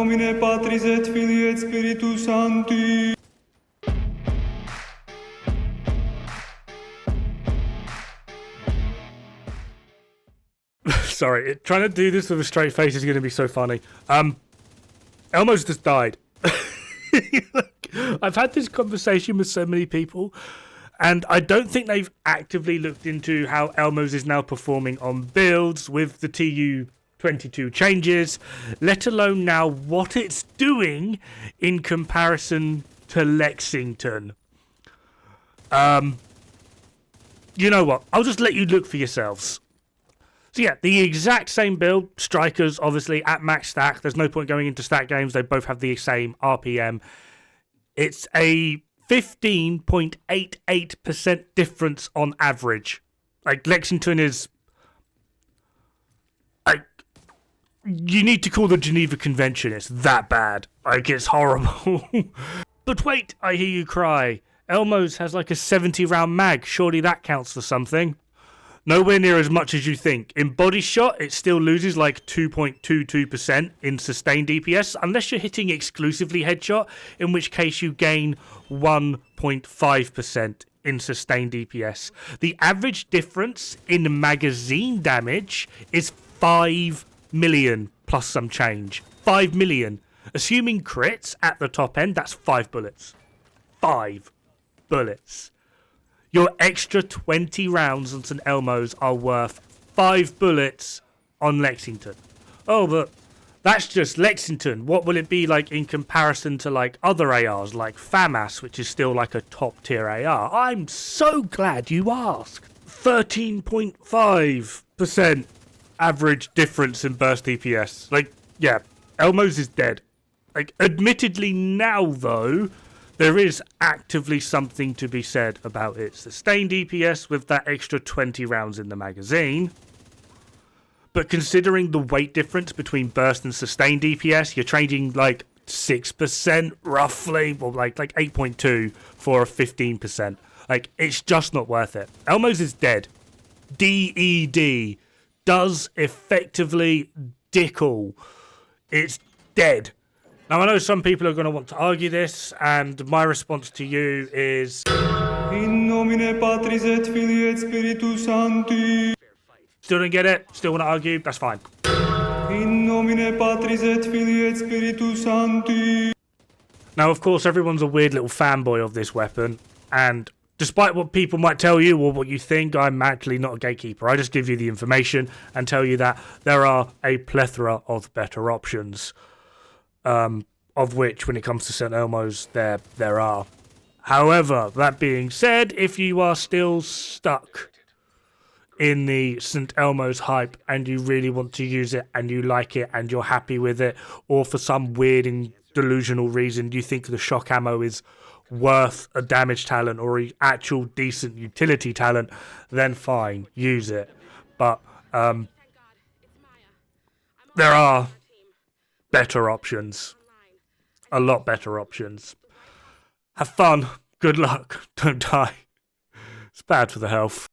nomine Patris et Filii et Spiritus Sancti. Sorry, trying to do this with a straight face is going to be so funny. Elmo's just died. I've had this conversation with so many people, and I don't think they've actively looked into how Elmo's is now performing on builds with the TU22 changes, let alone now what it's doing in comparison to Lexington. You know what? I'll just let you look for yourselves. So yeah, the exact same build, strikers obviously at max stack. There's no point going into stat games. They both have the same RPM. It's a 15.88% difference on average. Like Lexington is, like, you need to call the Geneva Convention. It's that bad. Like, it's horrible. But wait, I hear you cry. Elmo's has like a 70 round mag. Surely that counts for something. Nowhere near as much as you think. In body shot, it still loses like 2.22% in sustained DPS, unless you're hitting exclusively headshot, in which case you gain 1.5% in sustained DPS. The average difference in magazine damage is 5 million plus some change. 5 million. Assuming crits at the top end, that's 5 bullets. 5 bullets. Your extra 20 rounds on St. Elmo's are worth 5 bullets on Lexington. Oh, but that's just Lexington. What will it be like in comparison to like other ARs like Dod-Foamath, which is still like a top tier AR? I'm so glad you asked. 13.5% average difference in burst DPS. Like, yeah, Elmo's is dead. Like, admittedly now though, there is actively something to be said about its sustained DPS with that extra 20 rounds in the magazine. But considering the weight difference between burst and sustained DPS, you're trading like 6% roughly, or like 8.2 for a 15%. Like, it's just not worth it. Elmo's is dead. DED does effectively dickle. It's dead. Now, I know some people are going to want to argue this, and my response to you is... In nomine Patris et Filii et Spiritus Sancti. Still don't get it? Still want to argue? That's fine. In nomine Patris et Filii et Spiritus Sancti. Now, of course, everyone's a weird little fanboy of this weapon, and despite what people might tell you or what you think, I'm actually not a gatekeeper. I just give you the information and tell you that there are a plethora of better options. Of which, when it comes to St. Elmo's, there are. However, that being said, if you are still stuck in the St. Elmo's hype and you really want to use it and you like it and you're happy with it, or for some weird and delusional reason you think the shock ammo is worth a damage talent or an actual decent utility talent, then fine, use it. But there are better options. A lot better options. Have fun. Good luck. Don't die. It's bad for the health.